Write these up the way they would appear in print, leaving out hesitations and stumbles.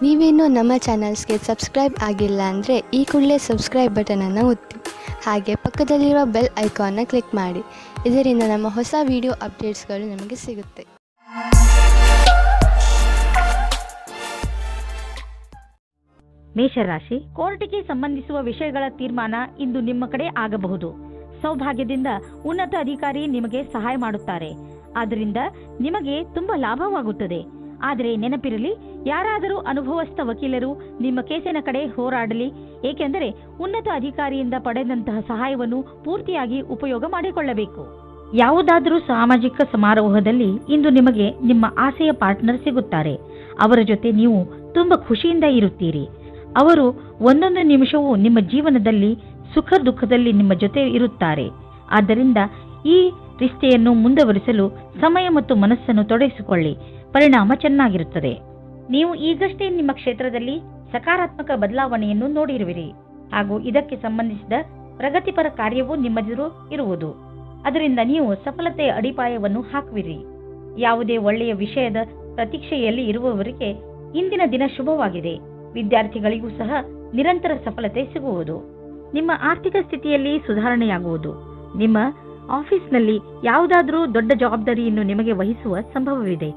ನೀವೇನೂ ನಮ್ಮ ಚಾನಲ್ಸ್ಗೆ ಸಬ್ಸ್ಕ್ರೈಬ್ ಆಗಿಲ್ಲ ಅಂದರೆ ಈ ಕೂಡಲೇ ಸಬ್ಸ್ಕ್ರೈಬ್ ಬಟನನ್ನು ಒತ್ತಿ ಹಾಗೆ ಪಕ್ಕದಲ್ಲಿರುವ ಬೆಲ್ ಐಕಾನ್ನ ಕ್ಲಿಕ್ ಮಾಡಿ. ಇದರಿಂದ ನಮ್ಮ ಹೊಸ ವಿಡಿಯೋ ಅಪ್ಡೇಟ್ಸ್ಗಳು ನಿಮಗೆ ಸಿಗುತ್ತೆ. ಮೇಷರಾಶಿ, ಕೋರ್ಟಿಗೆ ಸಂಬಂಧಿಸುವ ವಿಷಯಗಳ ತೀರ್ಮಾನ ಇಂದು ನಿಮ್ಮ ಕಡೆ ಆಗಬಹುದು. ಸೌಭಾಗ್ಯದಿಂದ ಉನ್ನತ ಅಧಿಕಾರಿ ನಿಮಗೆ ಸಹಾಯ ಮಾಡುತ್ತಾರೆ. ಆದ್ದರಿಂದ ನಿಮಗೆ ತುಂಬಾ ಲಾಭವಾಗುತ್ತದೆ. ಆದರೆ ನೆನಪಿರಲಿ, ಯಾರಾದರೂ ಅನುಭವಸ್ಥ ವಕೀಲರು ನಿಮ್ಮ ಕೇಸಿನ ಕಡೆ ಹೋರಾಡಲಿ, ಏಕೆಂದರೆ ಉನ್ನತ ಅಧಿಕಾರಿಯಿಂದ ಪಡೆದಂತಹ ಸಹಾಯವನ್ನು ಪೂರ್ತಿಯಾಗಿ ಉಪಯೋಗ ಮಾಡಿಕೊಳ್ಳಬೇಕು. ಯಾವುದಾದರೂ ಸಾಮಾಜಿಕ ಸಮಾರೋಹದಲ್ಲಿ ಇಂದು ನಿಮಗೆ ನಿಮ್ಮ ಆಸೆಯ ಪಾರ್ಟ್ನರ್ ಸಿಗುತ್ತಾರೆ. ಅವರ ಜೊತೆ ನೀವು ತುಂಬಾ ಖುಷಿಯಿಂದ ಇರುತ್ತೀರಿ. ಅವರು ಒಂದೊಂದು ನಿಮಿಷವೂ ನಿಮ್ಮ ಜೀವನದಲ್ಲಿ ಸುಖ ದುಃಖದಲ್ಲಿ ನಿಮ್ಮ ಜೊತೆ ಇರುತ್ತಾರೆ. ಆದ್ದರಿಂದ ಈ ರಿಶ್ತೆಯನ್ನು ಮುಂದುವರಿಸಲು ಸಮಯ ಮತ್ತು ಮನಸ್ಸನ್ನು ತೊಡಗಿಸಿಕೊಳ್ಳಿ. ಪರಿಣಾಮ ಚೆನ್ನಾಗಿರುತ್ತದೆ. ನೀವು ಈಗಷ್ಟೇ ನಿಮ್ಮ ಕ್ಷೇತ್ರದಲ್ಲಿ ಸಕಾರಾತ್ಮಕ ಬದಲಾವಣೆಯನ್ನು ನೋಡಿರುವಿರಿ ಹಾಗೂ ಇದಕ್ಕೆ ಸಂಬಂಧಿಸಿದ ಪ್ರಗತಿಪರ ಕಾರ್ಯವೂ ನಿಮ್ಮೆದುರು ಇರುವುದು. ಅದರಿಂದ ನೀವು ಸಫಲತೆಯ ಅಡಿಪಾಯವನ್ನು ಹಾಕುವಿರಿ. ಯಾವುದೇ ಒಳ್ಳೆಯ ವಿಷಯದ ಪ್ರತೀಕ್ಷೆಯಲ್ಲಿ ಇರುವವರಿಗೆ ಇಂದಿನ ದಿನ ಶುಭವಾಗಿದೆ. ವಿದ್ಯಾರ್ಥಿಗಳಿಗೂ ಸಹ ನಿರಂತರ ಸಫಲತೆ ಸಿಗುವುದು. ನಿಮ್ಮ ಆರ್ಥಿಕ ಸ್ಥಿತಿಯಲ್ಲಿ ಸುಧಾರಣೆಯಾಗುವುದು. ನಿಮ್ಮ ಆಫೀಸ್ನಲ್ಲಿ ಯಾವುದಾದರೂ ದೊಡ್ಡ ಜವಾಬ್ದಾರಿಯನ್ನು ನಿಮಗೆ ವಹಿಸುವ ಸಂಭವವಿದೆ.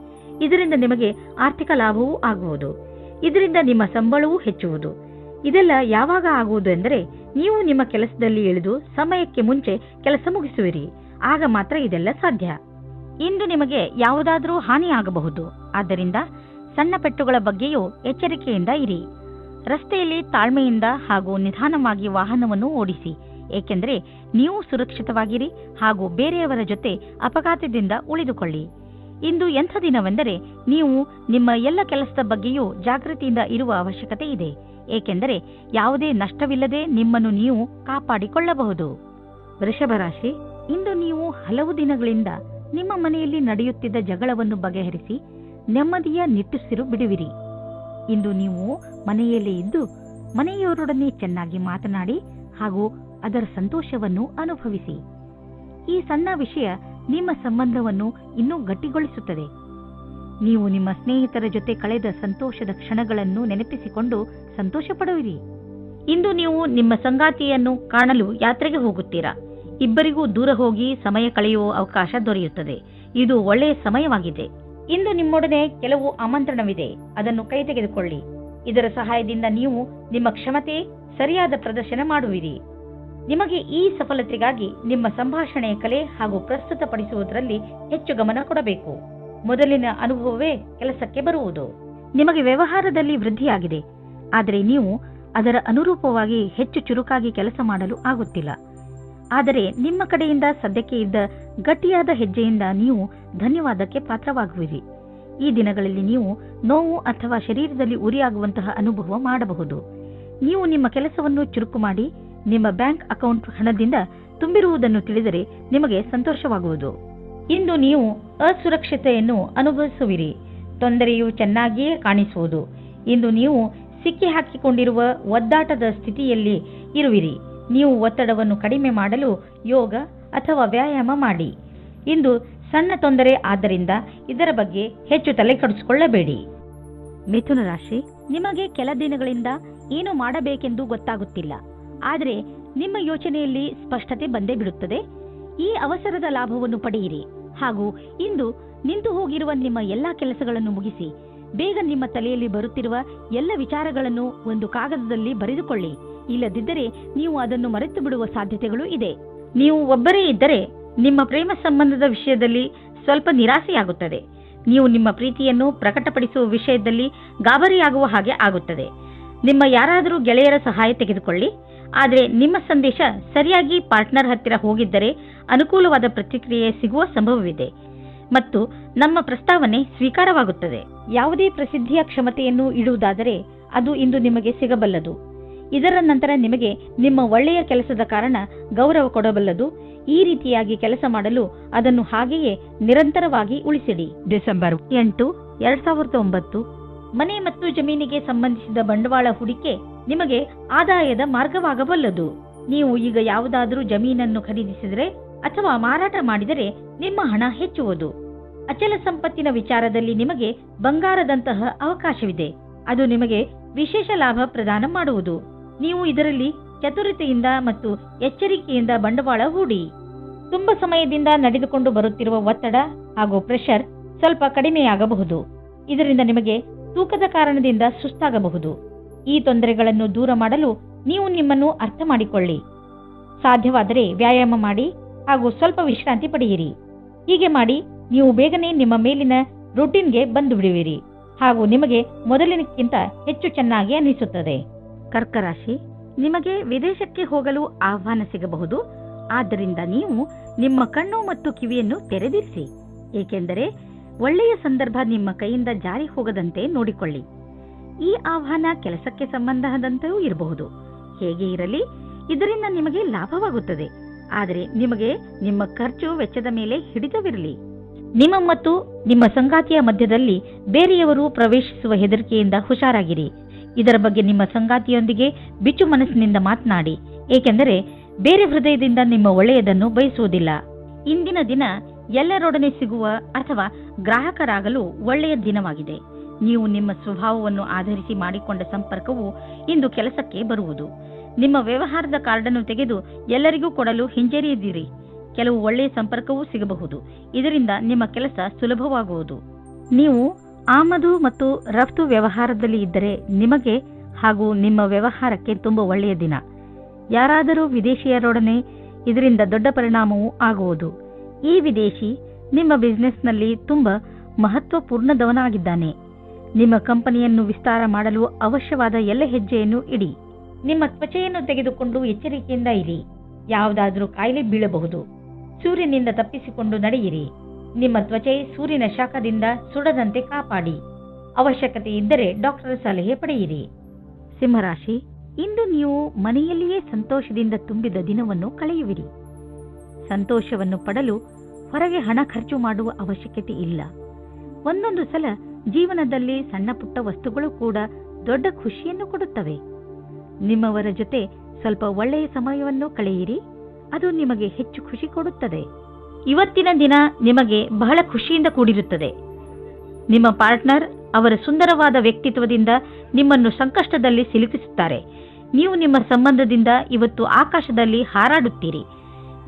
ಇದರಿಂದ ನಿಮಗೆ ಆರ್ಥಿಕ ಲಾಭವೂ ಆಗುವುದು. ಇದರಿಂದ ನಿಮ್ಮ ಸಂಬಳವೂ ಹೆಚ್ಚುವುದು. ಇದೆಲ್ಲ ಯಾವಾಗ ಆಗುವುದು ಎಂದರೆ ನೀವು ನಿಮ್ಮ ಕೆಲಸದಲ್ಲಿ ಇಳಿದು ಸಮಯಕ್ಕೆ ಮುಂಚೆ ಕೆಲಸ ಮುಗಿಸುವಿರಿ. ಆಗ ಮಾತ್ರ ಇದೆಲ್ಲ ಸಾಧ್ಯ. ಇಂದು ನಿಮಗೆ ಯಾವುದಾದರೂ ಹಾನಿಯಾಗಬಹುದು. ಆದ್ದರಿಂದ ಸಣ್ಣ ಪೆಟ್ಟುಗಳ ಬಗ್ಗೆಯೂ ಎಚ್ಚರಿಕೆಯಿಂದ ಇರಿ. ರಸ್ತೆಯಲ್ಲಿ ತಾಳ್ಮೆಯಿಂದ ಹಾಗೂ ನಿಧಾನವಾಗಿ ವಾಹನವನ್ನು ಓಡಿಸಿ, ಏಕೆಂದರೆ ನೀವು ಸುರಕ್ಷಿತವಾಗಿರಿ ಹಾಗೂ ಬೇರೆಯವರ ಜೊತೆ ಅಪಘಾತದಿಂದ ಉಳಿದುಕೊಳ್ಳಿ. ಇಂದು ಎಂಥ ದಿನವೆಂದರೆ ನೀವು ನಿಮ್ಮ ಎಲ್ಲ ಕೆಲಸದ ಬಗ್ಗೆಯೂ ಜಾಗೃತಿಯಿಂದ ಇರುವ ಅವಶ್ಯಕತೆ ಇದೆ, ಏಕೆಂದರೆ ಯಾವುದೇ ನಷ್ಟವಿಲ್ಲದೆ ನಿಮ್ಮನ್ನು ನೀವು ಕಾಪಾಡಿಕೊಳ್ಳಬಹುದು. ವೃಷಭ ರಾಶಿ, ಇಂದು ನೀವು ಹಲವು ದಿನಗಳಿಂದ ನಿಮ್ಮ ಮನೆಯಲ್ಲಿ ನಡೆಯುತ್ತಿದ್ದ ಜಗಳವನ್ನು ಬಗೆಹರಿಸಿ ನೆಮ್ಮದಿಯ ನಿಟ್ಟುಸಿರು ಬಿಡುವಿರಿ. ಇಂದು ನೀವು ಮನೆಯಲ್ಲೇ ಇದ್ದು ಮನೆಯವರೊಡನೆ ಚೆನ್ನಾಗಿ ಮಾತನಾಡಿ ಹಾಗೂ ಅದರ ಸಂತೋಷವನ್ನು ಅನುಭವಿಸಿ. ಈ ಸಣ್ಣ ವಿಷಯ ನಿಮ್ಮ ಸಂಬಂಧವನ್ನು ಇನ್ನೂ ಗಟ್ಟಿಗೊಳಿಸುತ್ತದೆ. ನೀವು ನಿಮ್ಮ ಸ್ನೇಹಿತರ ಜೊತೆ ಕಳೆದ ಸಂತೋಷದ ಕ್ಷಣಗಳನ್ನು ನೆನಪಿಸಿಕೊಂಡು ಸಂತೋಷ ಪಡುವಿರಿ. ಇಂದು ನೀವು ನಿಮ್ಮ ಸಂಗಾತಿಯನ್ನು ಕಾಣಲು ಯಾತ್ರೆಗೆ ಹೋಗುತ್ತೀರಾ. ಇಬ್ಬರಿಗೂ ದೂರ ಹೋಗಿ ಸಮಯ ಕಳೆಯುವ ಅವಕಾಶ ದೊರೆಯುತ್ತದೆ. ಇದು ಒಳ್ಳೆಯ ಸಮಯವಾಗಿದೆ. ಇಂದು ನಿಮ್ಮೊಡನೆ ಕೆಲವು ಆಮಂತ್ರಣವಿದೆ, ಅದನ್ನು ಕೈ ತೆಗೆದುಕೊಳ್ಳಿ. ಇದರ ಸಹಾಯದಿಂದ ನೀವು ನಿಮ್ಮ ಕ್ಷಮತೆ ಸರಿಯಾದ ಪ್ರದರ್ಶನ ಮಾಡುವಿರಿ. ನಿಮಗೆ ಈ ಸಫಲತೆಗಾಗಿ ನಿಮ್ಮ ಸಂಭಾಷಣೆಯ ಕಲೆ ಹಾಗೂ ಪ್ರಸ್ತುತಪಡಿಸುವುದರಲ್ಲಿ ಹೆಚ್ಚು ಗಮನ ಕೊಡಬೇಕು. ಮೊದಲಿನ ಅನುಭವವೇ ಕೆಲಸಕ್ಕೆ ಬರುವುದು. ನಿಮಗೆ ವ್ಯವಹಾರದಲ್ಲಿ ವೃದ್ಧಿಯಾಗಿದೆ, ಆದರೆ ನೀವು ಅದರ ಅನುರೂಪವಾಗಿ ಹೆಚ್ಚು ಚುರುಕಾಗಿ ಕೆಲಸ ಮಾಡಲು ಆಗುತ್ತಿಲ್ಲ. ಆದರೆ ನಿಮ್ಮ ಕಡೆಯಿಂದ ಸದ್ಯಕ್ಕೆ ಇದ್ದ ಗಟ್ಟಿಯಾದ ಹೆಜ್ಜೆಯಿಂದ ನೀವು ಧನ್ಯವಾದಕ್ಕೆ ಪಾತ್ರವಾಗುವಿರಿ. ಈ ದಿನಗಳಲ್ಲಿ ನೀವು ನೋವು ಅಥವಾ ಶರೀರದಲ್ಲಿ ಉರಿಯಾಗುವಂತಹ ಅನುಭವ ಮಾಡಬಹುದು. ನೀವು ನಿಮ್ಮ ಕೆಲಸವನ್ನು ಚುರುಕು ಮಾಡಿ ನಿಮ್ಮ ಬ್ಯಾಂಕ್ ಅಕೌಂಟ್ ಹಣದಿಂದ ತುಂಬಿರುವುದನ್ನು ತಿಳಿದರೆ ನಿಮಗೆ ಸಂತೋಷವಾಗುವುದು. ಇಂದು ನೀವು ಅಸುರಕ್ಷತೆಯನ್ನು ಅನುಭವಿಸುವಿರಿ. ತೊಂದರೆಯು ಚೆನ್ನಾಗಿಯೇ ಕಾಣಿಸುವುದು. ಇಂದು ನೀವು ಸಿಕ್ಕಿ ಹಾಕಿಕೊಂಡಿರುವ ಒದ್ದಾಟದ ಸ್ಥಿತಿಯಲ್ಲಿ ಇರುವಿರಿ. ನೀವು ಒತ್ತಡವನ್ನು ಕಡಿಮೆ ಮಾಡಲು ಯೋಗ ಅಥವಾ ವ್ಯಾಯಾಮ ಮಾಡಿ. ಇಂದು ಸಣ್ಣ ತೊಂದರೆ, ಆದ್ದರಿಂದ ಇದರ ಬಗ್ಗೆ ಹೆಚ್ಚು ತಲೆ ಕೆಡಿಸಿಕೊಳ್ಳಬೇಡಿ. ಮಿಥುನ ರಾಶಿ, ನಿಮಗೆ ಕೆಲ ದಿನಗಳಿಂದ ಏನು ಮಾಡಬೇಕೆಂದು ಗೊತ್ತಾಗುತ್ತಿಲ್ಲ. ಆದರೆ ನಿಮ್ಮ ಯೋಚನೆಯಲ್ಲಿ ಸ್ಪಷ್ಟತೆ ಬಂದೇ ಬಿಡುತ್ತದೆ. ಈ ಅವಸರದ ಲಾಭವನ್ನು ಪಡೆಯಿರಿ ಹಾಗೂ ಇಂದು ನಿಂತು ಹೋಗಿರುವ ನಿಮ್ಮ ಎಲ್ಲಾ ಕೆಲಸಗಳನ್ನು ಮುಗಿಸಿ. ಬೇಗ ನಿಮ್ಮ ತಲೆಯಲ್ಲಿ ಬರುತ್ತಿರುವ ಎಲ್ಲ ವಿಚಾರಗಳನ್ನು ಒಂದು ಕಾಗದದಲ್ಲಿ ಬರೆದುಕೊಳ್ಳಿ. ಇಲ್ಲದಿದ್ದರೆ ನೀವು ಅದನ್ನು ಮರೆತು ಬಿಡುವ ಸಾಧ್ಯತೆಗಳು ಇದೆ. ನೀವು ಒಬ್ಬರೇ ಇದ್ದರೆ ನಿಮ್ಮ ಪ್ರೇಮ ಸಂಬಂಧದ ವಿಷಯದಲ್ಲಿ ಸ್ವಲ್ಪ ನಿರಾಸೆಯಾಗುತ್ತದೆ. ನೀವು ನಿಮ್ಮ ಪ್ರೀತಿಯನ್ನು ಪ್ರಕಟಪಡಿಸುವ ವಿಷಯದಲ್ಲಿ ಗಾಬರಿಯಾಗುವ ಹಾಗೆ ಆಗುತ್ತದೆ. ನಿಮ್ಮ ಯಾರಾದರೂ ಗೆಳೆಯರ ಸಹಾಯ ತೆಗೆದುಕೊಳ್ಳಿ. ಆದರೆ ನಿಮ್ಮ ಸಂದೇಶ ಸರಿಯಾಗಿ ಪಾರ್ಟ್ನರ್ ಹತ್ತಿರ ಹೋಗಿದ್ದರೆ ಅನುಕೂಲವಾದ ಪ್ರತಿಕ್ರಿಯೆ ಸಿಗುವ ಸಂಭವವಿದೆ ಮತ್ತು ನಮ್ಮ ಪ್ರಸ್ತಾವನೆ ಸ್ವೀಕಾರವಾಗುತ್ತದೆ. ಯಾವುದೇ ಪ್ರಸಿದ್ಧಿಯ ಕ್ಷಮತೆಯನ್ನು ಇಡುವುದಾದರೆ ಅದು ಇಂದು ನಿಮಗೆ ಸಿಗಬಲ್ಲದು. ಇದರ ನಂತರ ನಿಮಗೆ ನಿಮ್ಮ ಒಳ್ಳೆಯ ಕೆಲಸದ ಕಾರಣ ಗೌರವ ಕೊಡಬಲ್ಲದು. ಈ ರೀತಿಯಾಗಿ ಕೆಲಸ ಮಾಡಲು ಅದನ್ನು ಹಾಗೆಯೇ ನಿರಂತರವಾಗಿ ಉಳಿಸಿಡಿ. ಡಿಸೆಂಬರ್ 8, 2009. ಮನೆ ಮತ್ತು ಜಮೀನಿಗೆ ಸಂಬಂಧಿಸಿದ ಬಂಡವಾಳ ಹೂಡಿಕೆ ನಿಮಗೆ ಆದಾಯದ ಮಾರ್ಗವಾಗಬಲ್ಲದು. ನೀವು ಈಗ ಯಾವುದಾದರೂ ಜಮೀನನ್ನು ಖರೀದಿಸಿದರೆ ಅಥವಾ ಮಾರಾಟ ಮಾಡಿದರೆ ನಿಮ್ಮ ಹಣ ಹೆಚ್ಚುವುದು. ಅಚಲ ಸಂಪತ್ತಿನ ವಿಚಾರದಲ್ಲಿ ನಿಮಗೆ ಬಂಗಾರದಂತಹ ಅವಕಾಶವಿದೆ. ಅದು ನಿಮಗೆ ವಿಶೇಷ ಲಾಭ ಪ್ರದಾನ ಮಾಡುವುದು. ನೀವು ಇದರಲ್ಲಿ ಚತುರತೆಯಿಂದ ಮತ್ತು ಎಚ್ಚರಿಕೆಯಿಂದ ಬಂಡವಾಳ ಹೂಡಿ. ತುಂಬ ಸಮಯದಿಂದ ನಡೆದುಕೊಂಡು ಬರುತ್ತಿರುವ ಒತ್ತಡ ಹಾಗೂ ಪ್ರೆಷರ್ ಸ್ವಲ್ಪ ಕಡಿಮೆಯಾಗಬಹುದು. ಇದರಿಂದ ನಿಮಗೆ ತೂಕದ ಕಾರಣದಿಂದ ಸುಸ್ತಾಗಬಹುದು. ಈ ತೊಂದರೆಗಳನ್ನು ದೂರ ಮಾಡಲು ನೀವು ನಿಮ್ಮನ್ನು ಅರ್ಥ ಮಾಡಿಕೊಳ್ಳಿ. ಸಾಧ್ಯವಾದರೆ ವ್ಯಾಯಾಮ ಮಾಡಿ ಹಾಗೂ ಸ್ವಲ್ಪ ವಿಶ್ರಾಂತಿ ಪಡೆಯಿರಿ. ಹೀಗೆ ಮಾಡಿ ನೀವು ಬೇಗನೆ ನಿಮ್ಮ ಮೇಲಿನ ರೂಟೀನ್ಗೆ ಬಂದು ಬಿಡುವಿರಿ ಹಾಗೂ ನಿಮಗೆ ಮೊದಲಿನಕ್ಕಿಂತ ಹೆಚ್ಚು ಚೆನ್ನಾಗಿ ಅನಿಸುತ್ತದೆ. ಕರ್ಕ ರಾಶಿ, ನಿಮಗೆ ವಿದೇಶಕ್ಕೆ ಹೋಗಲು ಆಹ್ವಾನ ಸಿಗಬಹುದು. ಆದ್ದರಿಂದ ನೀವು ನಿಮ್ಮ ಕಣ್ಣು ಮತ್ತು ಕಿವಿಯನ್ನು ತೆರೆದಿರಿಸಿ, ಏಕೆಂದರೆ ಒಳ್ಳೆಯ ಸಂದರ್ಭ ನಿಮ್ಮ ಕೈಯಿಂದ ಜಾರಿ ಹೋಗದಂತೆ ನೋಡಿಕೊಳ್ಳಿ. ಈ ಆಹ್ವಾನ ಕೆಲಸಕ್ಕೆ ಸಂಬಂಧದಂತೆಯೂ ಇರಬಹುದು. ಹೇಗೆ ಇರಲಿ, ಇದರಿಂದ ನಿಮಗೆ ಲಾಭವಾಗುತ್ತದೆ. ಆದರೆ ನಿಮಗೆ ನಿಮ್ಮ ಖರ್ಚು ವೆಚ್ಚದ ಮೇಲೆ ಹಿಡಿತವಿರಲಿ. ನಿಮ್ಮ ಮತ್ತು ನಿಮ್ಮ ಸಂಗಾತಿಯ ಮಧ್ಯದಲ್ಲಿ ಬೇರೆಯವರು ಪ್ರವೇಶಿಸುವ ಹೆದರಿಕೆಯಿಂದ ಹುಷಾರಾಗಿರಿ. ಇದರ ಬಗ್ಗೆ ನಿಮ್ಮ ಸಂಗಾತಿಯೊಂದಿಗೆ ಬಿಚ್ಚು ಮನಸ್ಸಿನಿಂದ ಮಾತನಾಡಿ, ಏಕೆಂದರೆ ಬೇರೆ ಹೃದಯದಿಂದ ನಿಮ್ಮ ಒಳ್ಳೆಯದನ್ನು ಬಯಸುವುದಿಲ್ಲ. ಇಂದಿನ ದಿನ ಎಲ್ಲರೊಡನೆ ಸಿಗುವ ಅಥವಾ ಗ್ರಾಹಕರಾಗಲು ಒಳ್ಳೆಯ ದಿನವಾಗಿದೆ. ನೀವು ನಿಮ್ಮ ಸ್ವಭಾವವನ್ನು ಆಧರಿಸಿ ಮಾಡಿಕೊಂಡ ಸಂಪರ್ಕವು ಇಂದು ಕೆಲಸಕ್ಕೆ ಬರುವುದು. ನಿಮ್ಮ ವ್ಯವಹಾರದ ಕಾರ್ಡನ್ನು ತೆಗೆದು ಎಲ್ಲರಿಗೂ ಕೊಡಲು ಹಿಂಜರಿಯದಿರಿ. ಕೆಲವು ಒಳ್ಳೆಯ ಸಂಪರ್ಕವೂ ಸಿಗಬಹುದು. ಇದರಿಂದ ನಿಮ್ಮ ಕೆಲಸ ಸುಲಭವಾಗುವುದು. ನೀವು ಆಮದು ಮತ್ತು ರಫ್ತು ವ್ಯವಹಾರದಲ್ಲಿ ಇದ್ದರೆ ನಿಮಗೆ ಹಾಗೂ ನಿಮ್ಮ ವ್ಯವಹಾರಕ್ಕೆ ತುಂಬ ಒಳ್ಳೆಯ ದಿನ. ಯಾರಾದರೂ ವಿದೇಶಿಯರೊಡನೆ ಇದರಿಂದ ದೊಡ್ಡ ಪರಿಣಾಮವೂ ಆಗುವುದು. ಈ ವಿದೇಶಿ ನಿಮ್ಮ ಬಿಸಿನೆಸ್ನಲ್ಲಿ ತುಂಬ ಮಹತ್ವಪೂರ್ಣದವನಾಗಿದ್ದಾನೆ. ನಿಮ್ಮ ಕಂಪನಿಯನ್ನು ವಿಸ್ತಾರ ಮಾಡಲು ಅವಶ್ಯವಾದ ಎಲ್ಲ ಹೆಜ್ಜೆಯನ್ನು ಇಡಿ. ನಿಮ್ಮ ತ್ವಚೆಯನ್ನು ತೆಗೆದುಕೊಂಡು ಎಚ್ಚರಿಕೆಯಿಂದ ಇರಿ. ಯಾವುದಾದರೂ ಕಾಯಿಲೆ ಬೀಳಬಹುದು. ಸೂರ್ಯನಿಂದ ತಪ್ಪಿಸಿಕೊಂಡು ನಡೆಯಿರಿ. ನಿಮ್ಮ ತ್ವಚೆ ಸೂರ್ಯನ ಶಾಖದಿಂದ ಸುಡದಂತೆ ಕಾಪಾಡಿ. ಅವಶ್ಯಕತೆ ಇದ್ದರೆ ಡಾಕ್ಟರ್ ಸಲಹೆ ಪಡೆಯಿರಿ. ಸಿಂಹರಾಶಿ, ಇಂದು ನೀವು ಮನೆಯಲ್ಲಿಯೇ ಸಂತೋಷದಿಂದ ತುಂಬಿದ ದಿನವನ್ನು ಕಳೆಯುವಿರಿ. ಸಂತೋಷವನ್ನು ಪಡಲು ಹೊರಗೆ ಹಣ ಖರ್ಚು ಮಾಡುವ ಅವಶ್ಯಕತೆ ಇಲ್ಲ. ಒಂದೊಂದು ಸಲ ಜೀವನದಲ್ಲಿ ಸಣ್ಣ ಪುಟ್ಟ ವಸ್ತುಗಳು ಕೂಡ ದೊಡ್ಡ ಖುಷಿಯನ್ನು ಕೊಡುತ್ತವೆ. ನಿಮ್ಮವರ ಜೊತೆ ಸ್ವಲ್ಪ ಒಳ್ಳೆಯ ಸಮಯವನ್ನು ಕಳೆಯಿರಿ. ಅದು ನಿಮಗೆ ಹೆಚ್ಚು ಖುಷಿ ಕೊಡುತ್ತದೆ. ಇವತ್ತಿನ ದಿನ ನಿಮಗೆ ಬಹಳ ಖುಷಿಯಿಂದ ಕೂಡಿರುತ್ತದೆ. ನಿಮ್ಮ ಪಾರ್ಟ್ನರ್ ಅವರ ಸುಂದರವಾದ ವ್ಯಕ್ತಿತ್ವದಿಂದ ನಿಮ್ಮನ್ನು ಸಂಕಷ್ಟದಲ್ಲಿ ಸಿಲುಕಿಸುತ್ತಾರೆ. ನೀವು ನಿಮ್ಮ ಸಂಬಂಧದಿಂದ ಇವತ್ತು ಆಕಾಶದಲ್ಲಿ ಹಾರಾಡುತ್ತೀರಿ.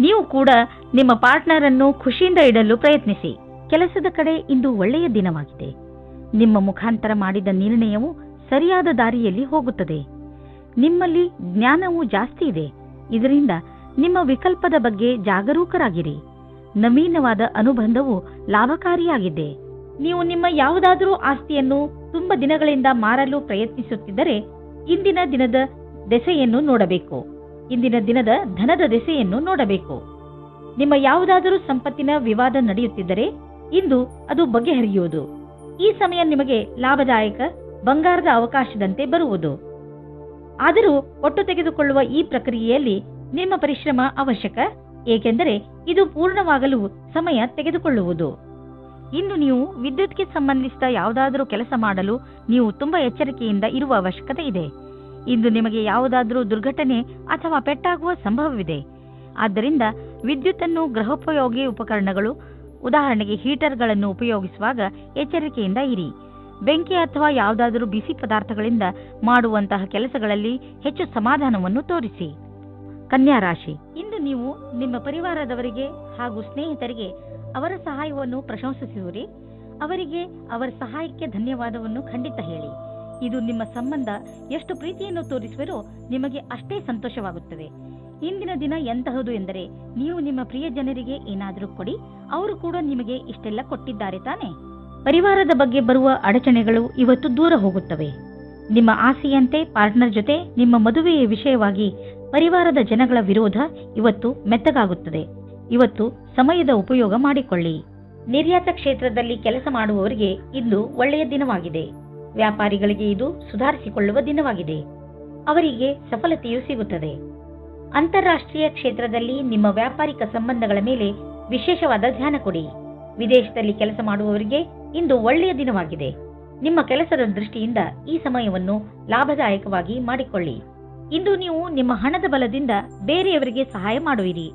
ನೀವು ಕೂಡ ನಿಮ್ಮ ಪಾರ್ಟ್ನರ್ ಅನ್ನು ಖುಷಿಯಿಂದ ಇಡಲು ಪ್ರಯತ್ನಿಸಿ. ಕೆಲಸದ ಕಡೆ ಇಂದು ಒಳ್ಳೆಯ ದಿನವಾಗಿದೆ. ನಿಮ್ಮ ಮುಖಾಂತರ ಮಾಡಿದ ನಿರ್ಣಯವು ಸರಿಯಾದ ದಾರಿಯಲ್ಲಿ ಹೋಗುತ್ತದೆ. ನಿಮ್ಮಲ್ಲಿ ಜ್ಞಾನವೂ ಜಾಸ್ತಿ ಇದೆ. ಇದರಿಂದ ನಿಮ್ಮ ವಿಕಲ್ಪದ ಬಗ್ಗೆ ಜಾಗರೂಕರಾಗಿರಿ. ನವೀನವಾದ ಅನುಬಂಧವು ಲಾಭಕಾರಿಯಾಗಿದೆ. ನೀವು ನಿಮ್ಮ ಯಾವುದಾದರೂ ಆಸ್ತಿಯನ್ನು ತುಂಬ ದಿನಗಳಿಂದ ಮಾರಲು ಪ್ರಯತ್ನಿಸುತ್ತಿದ್ದರೆ ಇಂದಿನ ದಿನದ ದೆಸೆಯನ್ನು ನೋಡಬೇಕು. ಇಂದಿನ ದಿನದ ಧನದ ದೆಸೆಯನ್ನು ನೋಡಬೇಕು. ನಿಮ್ಮ ಯಾವುದಾದರೂ ಸಂಪತ್ತಿನ ವಿವಾದ ನಡೆಯುತ್ತಿದ್ದರೆ ಇಂದು ಅದು ಬಗೆಹರಿಯುವುದು. ಈ ಸಮಯ ನಿಮಗೆ ಲಾಭದಾಯಕ ಬಂಗಾರದ ಅವಕಾಶದಂತೆ ಬರುವುದು. ಆದರೂ ಒಟ್ಟು ತೆಗೆದುಕೊಳ್ಳುವ ಈ ಪ್ರಕ್ರಿಯೆಯಲ್ಲಿ ನಿಮ್ಮ ಪರಿಶ್ರಮ ಅವಶ್ಯಕ, ಏಕೆಂದರೆ ಇದು ಪೂರ್ಣವಾಗಲು ಸಮಯ ತೆಗೆದುಕೊಳ್ಳುವುದು. ಇಂದು ನೀವು ವಿದ್ಯುತ್ಗೆ ಸಂಬಂಧಿಸಿದ ಯಾವುದಾದರೂ ಕೆಲಸ ಮಾಡಲು ನೀವು ತುಂಬಾ ಎಚ್ಚರಿಕೆಯಿಂದ ಇರುವ ಅವಶ್ಯಕತೆ ಇದೆ. ಇಂದು ನಿಮಗೆ ಯಾವುದಾದರೂ ದುರ್ಘಟನೆ ಅಥವಾ ಪೆಟ್ಟಾಗುವ ಸಂಭವವಿದೆ. ಆದ್ದರಿಂದ ವಿದ್ಯುತ್ತನ್ನು ಗೃಹೋಪಯೋಗಿ ಉಪಕರಣಗಳು, ಉದಾಹರಣೆಗೆ ಹೀಟರ್ಗಳನ್ನು ಉಪಯೋಗಿಸುವಾಗ ಎಚ್ಚರಿಕೆಯಿಂದ ಇರಿ. ಬೆಂಕಿ ಅಥವಾ ಯಾವುದಾದರೂ ಬಿಸಿ ಪದಾರ್ಥಗಳಿಂದ ಮಾಡುವಂತಹ ಕೆಲಸಗಳಲ್ಲಿ ಹೆಚ್ಚು ಸಮಾಧಾನವನ್ನು ತೋರಿಸಿ. ಕನ್ಯಾ ರಾಶಿ, ಇಂದು ನೀವು ನಿಮ್ಮ ಪರಿವಾರದವರಿಗೆ ಹಾಗೂ ಸ್ನೇಹಿತರಿಗೆ ಅವರ ಸಹಾಯವನ್ನು ಪ್ರಶಂಸಿಸುವಿರಿ. ಅವರಿಗೆ ಅವರ ಸಹಾಯಕ್ಕೆ ಧನ್ಯವಾದವನ್ನು ಖಂಡಿತ ಹೇಳಿ. ಇದು ನಿಮ್ಮ ಸಂಬಂಧ ಎಷ್ಟು ಪ್ರೀತಿಯನ್ನು ತೋರಿಸುವಿರೋ ನಿಮಗೆ ಅಷ್ಟೇ ಸಂತೋಷವಾಗುತ್ತದೆ. ಇಂದಿನ ದಿನ ಎಂತಹದು ಎಂದರೆ ನೀವು ನಿಮ್ಮ ಪ್ರಿಯ ಜನರಿಗೆ ಏನಾದರೂ ಕೊಡಿ, ಅವರು ಕೂಡ ನಿಮಗೆ ಇಷ್ಟೆಲ್ಲ ಕೊಟ್ಟಿದ್ದಾರೆ ತಾನೆ. ಪರಿವಾರದ ಬಗ್ಗೆ ಬರುವ ಅಡಚಣೆಗಳು ಇವತ್ತು ದೂರ ಹೋಗುತ್ತವೆ. ನಿಮ್ಮ ಆಸೆಯಂತೆ ಪಾರ್ಟ್ನರ್ ಜೊತೆ ನಿಮ್ಮ ಮದುವೆಯ ವಿಷಯವಾಗಿ ಪರಿವಾರದ ಜನಗಳ ವಿರೋಧ ಇವತ್ತು ಮೆತ್ತಗಾಗುತ್ತದೆ. ಇವತ್ತು ಸಮಯದ ಉಪಯೋಗ ಮಾಡಿಕೊಳ್ಳಿ. ನಿರ್ಯಾತ ಕ್ಷೇತ್ರದಲ್ಲಿ ಕೆಲಸ ಮಾಡುವವರಿಗೆ ಇಂದು ಒಳ್ಳೆಯ ದಿನವಾಗಿದೆ. ವ್ಯಾಪಾರಿಗಳಿಗೆ ಇದು ಸುಧಾರಿಸಿಕೊಳ್ಳುವ ದಿನವಾಗಿದೆ. ಅವರಿಗೆ ಸಫಲತೆಯೂ ಸಿಗುತ್ತದೆ. ಅಂತಾರಾಷ್ಟ್ರೀಯ ಕ್ಷೇತ್ರದಲ್ಲಿ ನಿಮ್ಮ ವ್ಯಾಪಾರಿಕ ಸಂಬಂಧಗಳ ಮೇಲೆ ವಿಶೇಷವಾದ ಧ್ಯಾನ ಕೊಡಿ. ವಿದೇಶದಲ್ಲಿ ಕೆಲಸ ಮಾಡುವವರಿಗೆ ಇಂದು ಒಳ್ಳೆಯ ದಿನವಾಗಿದೆ. ನಿಮ್ಮ ಕೆಲಸದ ದೃಷ್ಟಿಯಿಂದ ಈ ಸಮಯವನ್ನು ಲಾಭದಾಯಕವಾಗಿ ಮಾಡಿಕೊಳ್ಳಿ. ಇಂದು ನೀವು ನಿಮ್ಮ ಹಣದ ಬಲದಿಂದ ಬೇರೆಯವರಿಗೆ ಸಹಾಯ ಮಾಡುವಿರಿ.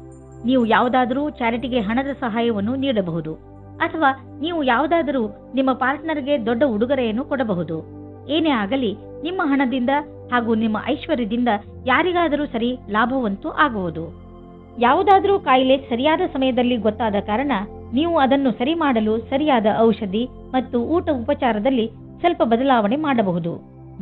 ನೀವು ಯಾವುದಾದರೂ ಚಾರಿಟಿಗೆ ಹಣದ ಸಹಾಯವನ್ನು ನೀಡಬಹುದು ಅಥವಾ ನೀವು ಯಾವುದಾದರೂ ನಿಮ್ಮ ಪಾರ್ಟ್ನರ್ಗೆ ದೊಡ್ಡ ಉಡುಗೊರೆಯನ್ನು ಕೊಡಬಹುದು. ಏನೇ ಆಗಲಿ ನಿಮ್ಮ ಹಣದಿಂದ ಹಾಗೂ ನಿಮ್ಮ ಐಶ್ವರ್ಯದಿಂದ ಯಾರಿಗಾದರೂ ಸರಿ ಲಾಭವಂತೂ ಆಗುವುದು. ಯಾವುದಾದರೂ ಕಾಯಿಲೆ ಸರಿಯಾದ ಸಮಯದಲ್ಲಿ ಗೊತ್ತಾದ ಕಾರಣ ನೀವು ಅದನ್ನು ಸರಿ ಮಾಡಲು ಸರಿಯಾದ ಔಷಧಿ ಮತ್ತು ಊಟ ಉಪಚಾರದಲ್ಲಿ ಸ್ವಲ್ಪ ಬದಲಾವಣೆ ಮಾಡಬಹುದು.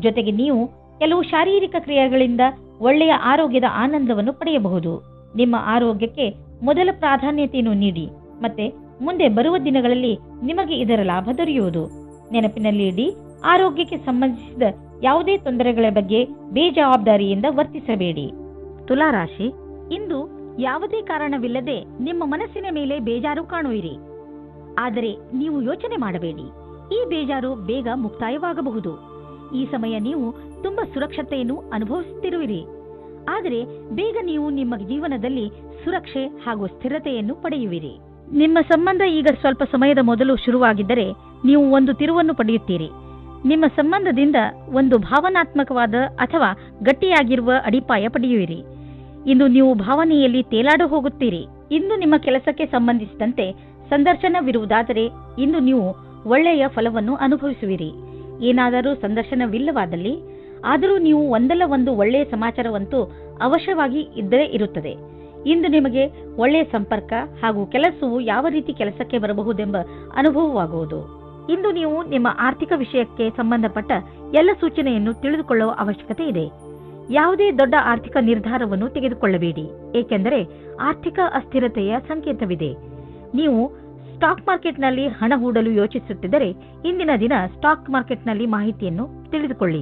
ಜೊತೆಗೆ ನೀವು ಕೆಲವು ಶಾರೀರಿಕ ಕ್ರಿಯೆಗಳಿಂದ ಒಳ್ಳೆಯ ಆರೋಗ್ಯದ ಆನಂದವನ್ನು ಪಡೆಯಬಹುದು. ನಿಮ್ಮ ಆರೋಗ್ಯಕ್ಕೆ ಮೊದಲ ಪ್ರಾಧಾನ್ಯತೆಯನ್ನು ನೀಡಿ ಮತ್ತೆ ಮುಂದೆ ಬರುವ ದಿನಗಳಲ್ಲಿ ನಿಮಗೆ ಇದರ ಲಾಭ ದೊರೆಯುವುದು. ನೆನಪಿನಲ್ಲಿ ಇಡಿ, ಆರೋಗ್ಯಕ್ಕೆ ಸಂಬಂಧಿಸಿದ ಯಾವುದೇ ತೊಂದರೆಗಳ ಬಗ್ಗೆ ಬೇಜವಾಬ್ದಾರಿಯಿಂದ ವರ್ತಿಸಬೇಡಿ. ತುಲಾರಾಶಿ, ಇಂದು ಯಾವುದೇ ಕಾರಣವಿಲ್ಲದೆ ನಿಮ್ಮ ಮನಸ್ಸಿನ ಮೇಲೆ ಬೇಜಾರು ಕಾಣುವಿರಿ. ಆದರೆ ನೀವು ಯೋಚನೆ ಮಾಡಬೇಡಿ, ಈ ಬೇಜಾರು ಬೇಗ ಮುಕ್ತಾಯವಾಗಬಹುದು. ಈ ಸಮಯ ನೀವು ತುಂಬಾ ಸುರಕ್ಷತೆಯನ್ನು ಅನುಭವಿಸುತ್ತಿರುವಿರಿ. ಆದರೆ ಬೇಗ ನೀವು ನಿಮ್ಮ ಜೀವನದಲ್ಲಿ ಸುರಕ್ಷೆ ಹಾಗೂ ಸ್ಥಿರತೆಯನ್ನು ಪಡೆಯುವಿರಿ. ನಿಮ್ಮ ಸಂಬಂಧ ಈಗ ಸ್ವಲ್ಪ ಸಮಯದ ಮೊದಲು ಶುರುವಾಗಿದ್ದರೆ ನೀವು ಒಂದು ತಿರುವನ್ನು ಪಡೆಯುತ್ತೀರಿ. ನಿಮ್ಮ ಸಂಬಂಧದಿಂದ ಒಂದು ಭಾವನಾತ್ಮಕವಾದ ಅಥವಾ ಗಟ್ಟಿಯಾಗಿರುವ ಅಡಿಪಾಯ ಪಡೆಯುವಿರಿ. ಇಂದು ನೀವು ಭಾವನೆಯಲ್ಲಿ ತೇಲಾಡು ಹೋಗುತ್ತೀರಿ. ಇಂದು ನಿಮ್ಮ ಕೆಲಸಕ್ಕೆ ಸಂಬಂಧಿಸಿದಂತೆ ಸಂದರ್ಶನವಿರುವುದಾದರೆ ಇಂದು ನೀವು ಒಳ್ಳೆಯ ಫಲವನ್ನು ಅನುಭವಿಸುವಿರಿ. ಏನಾದರೂ ಸಂದರ್ಶನವಿಲ್ಲವಾದಲ್ಲಿ ಆದರೂ ನೀವು ಒಂದಲ್ಲ ಒಂದು ಒಳ್ಳೆಯ ಸಮಾಚಾರವಂತೂ ಅವಶ್ಯವಾಗಿ ಇದ್ದರೆ ಇರುತ್ತದೆ. ಇಂದು ನಿಮಗೆ ಒಳ್ಳೆಯ ಸಂಪರ್ಕ ಹಾಗೂ ಕೆಲಸವು ಯಾವ ರೀತಿ ಕೆಲಸಕ್ಕೆ ಬರಬಹುದೆಂಬ ಅನುಭವವಾಗುವುದು. ಇಂದು ನೀವು ನಿಮ್ಮ ಆರ್ಥಿಕ ವಿಷಯಕ್ಕೆ ಸಂಬಂಧಪಟ್ಟ ಎಲ್ಲ ಸೂಚನೆಯನ್ನು ತಿಳಿದುಕೊಳ್ಳುವ ಅವಶ್ಯಕತೆ ಇದೆ. ಯಾವುದೇ ದೊಡ್ಡ ಆರ್ಥಿಕ ನಿರ್ಧಾರವನ್ನು ತೆಗೆದುಕೊಳ್ಳಬೇಡಿ, ಏಕೆಂದರೆ ಆರ್ಥಿಕ ಅಸ್ಥಿರತೆಯ ಸಂಕೇತವಿದೆ. ನೀವು ಸ್ಟಾಕ್ ಮಾರ್ಕೆಟ್ನಲ್ಲಿ ಹಣ ಹೂಡಲು ಯೋಚಿಸುತ್ತಿದ್ದರೆ ಇಂದಿನ ದಿನ ಸ್ಟಾಕ್ ಮಾರ್ಕೆಟ್ನಲ್ಲಿ ಮಾಹಿತಿಯನ್ನು ತಿಳಿದುಕೊಳ್ಳಿ.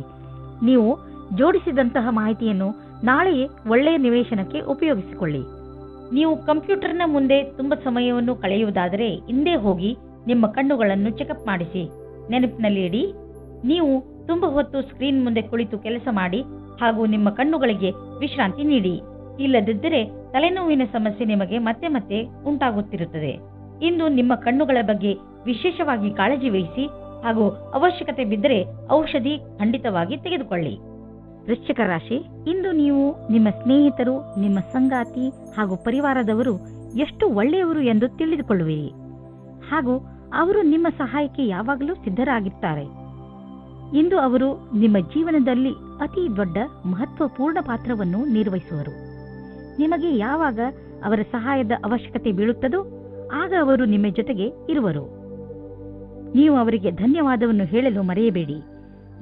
ನೀವು ಜೋಡಿಸಿದಂತಹ ಮಾಹಿತಿಯನ್ನು ನಾಳೆಯೇ ಒಳ್ಳೆಯ ನಿವೇಶನಕ್ಕೆ ಉಪಯೋಗಿಸಿಕೊಳ್ಳಿ. ನೀವು ಕಂಪ್ಯೂಟರ್ನ ಮುಂದೆ ತುಂಬ ಸಮಯವನ್ನು ಕಳೆಯುವುದಾದರೆ ಹಿಂದೆ ಹೋಗಿ ನಿಮ್ಮ ಕಣ್ಣುಗಳನ್ನು ಚೆಕಪ್ ಮಾಡಿಸಿ. ನೆನಪಿನಲ್ಲಿ ಇಡಿ, ನೀವು ತುಂಬ ಹೊತ್ತು ಸ್ಕ್ರೀನ್ ಮುಂದೆ ಕುಳಿತು ಕೆಲಸ ಮಾಡಿ ಹಾಗೂ ನಿಮ್ಮ ಕಣ್ಣುಗಳಿಗೆ ವಿಶ್ರಾಂತಿ ನೀಡಿ. ಇಲ್ಲದಿದ್ದರೆ ತಲೆನೋವಿನ ಸಮಸ್ಯೆ ನಿಮಗೆ ಮತ್ತೆ ಮತ್ತೆ ಉಂಟಾಗುತ್ತಿರುತ್ತದೆ. ಇಂದು ನಿಮ್ಮ ಕಣ್ಣುಗಳ ಬಗ್ಗೆ ವಿಶೇಷವಾಗಿ ಕಾಳಜಿ ವಹಿಸಿ ಹಾಗೂ ಅವಶ್ಯಕತೆ ಬಿದ್ದರೆ ಔಷಧಿ ಖಂಡಿತವಾಗಿ ತೆಗೆದುಕೊಳ್ಳಿ. ವೃಶ್ಚಿಕ ರಾಶಿ, ಇಂದು ನೀವು ನಿಮ್ಮ ಸ್ನೇಹಿತರು, ನಿಮ್ಮ ಸಂಗಾತಿ ಹಾಗೂ ಪರಿವಾರದವರು ಎಷ್ಟು ಒಳ್ಳೆಯವರು ಎಂದು ತಿಳಿದುಕೊಳ್ಳುವಿರಿ ಹಾಗೂ ಅವರು ನಿಮ್ಮ ಸಹಾಯಕ್ಕೆ ಯಾವಾಗಲೂ ಸಿದ್ಧರಾಗಿರ್ತಾರೆ. ಇಂದು ಅವರು ನಿಮ್ಮ ಜೀವನದಲ್ಲಿ ಅತಿ ದೊಡ್ಡ ಮಹತ್ವಪೂರ್ಣ ಪಾತ್ರವನ್ನು ನಿರ್ವಹಿಸುವರು. ನಿಮಗೆ ಯಾವಾಗ ಅವರ ಸಹಾಯದ ಅವಶ್ಯಕತೆ ಬೀಳುತ್ತದೋ ಆಗ ಅವರು ನಿಮ್ಮ ಜೊತೆಗೆ ಇರುವರು. ನೀವು ಅವರಿಗೆ ಧನ್ಯವಾದವನ್ನು ಹೇಳಲು ಮರೆಯಬೇಡಿ.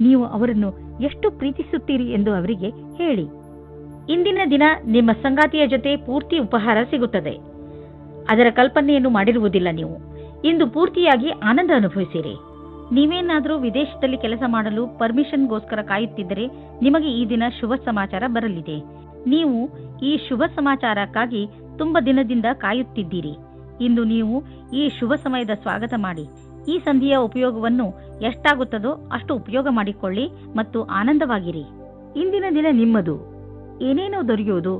ನೀವು ಅವರನ್ನು ಎಷ್ಟು ಪ್ರೀತಿಸುತ್ತೀರಿ ಎಂದು ಅವರಿಗೆ ಹೇಳಿ. ಇಂದಿನ ದಿನ ನಿಮ್ಮ ಸಂಗಾತಿಯ ಜೊತೆ ಪೂರ್ತಿ ಉಪಹಾರ ಸಿಗುತ್ತದೆ. ಅದರ ಕಲ್ಪನೆಯನ್ನು ಮಾಡಿರುವುದಿಲ್ಲ. ನೀವು ಇಂದು ಪೂರ್ತಿಯಾಗಿ ಆನಂದ ಅನುಭವಿಸಿರಿ. ನೀವೇನಾದರೂ ವಿದೇಶದಲ್ಲಿ ಕೆಲಸ ಮಾಡಲು ಪರ್ಮಿಷನ್ಗೋಸ್ಕರ ಕಾಯುತ್ತಿದ್ದರೆ ನಿಮಗೆ ಈ ದಿನ ಶುಭ ಸಮಾಚಾರ ಬರಲಿದೆ. ನೀವು ಈ ಶುಭ ಸಮಾಚಾರಕ್ಕಾಗಿ ತುಂಬ ದಿನದಿಂದ ಕಾಯುತ್ತಿದ್ದೀರಿ. ಇಂದು ನೀವು ಈ ಶುಭ ಸಮಯದ ಸ್ವಾಗತ ಮಾಡಿ. ಈ ಸಂಧಿಯ ಉಪಯೋಗವನ್ನು ಎಷ್ಟಾಗುತ್ತದೋ ಅಷ್ಟು ಉಪಯೋಗ ಮಾಡಿಕೊಳ್ಳಿ ಮತ್ತು ಆನಂದವಾಗಿರಿ. ಇಂದಿನ ದಿನ ನಿಮ್ಮದು. ಏನೇನೋ ದೊರೆಯುವುದು,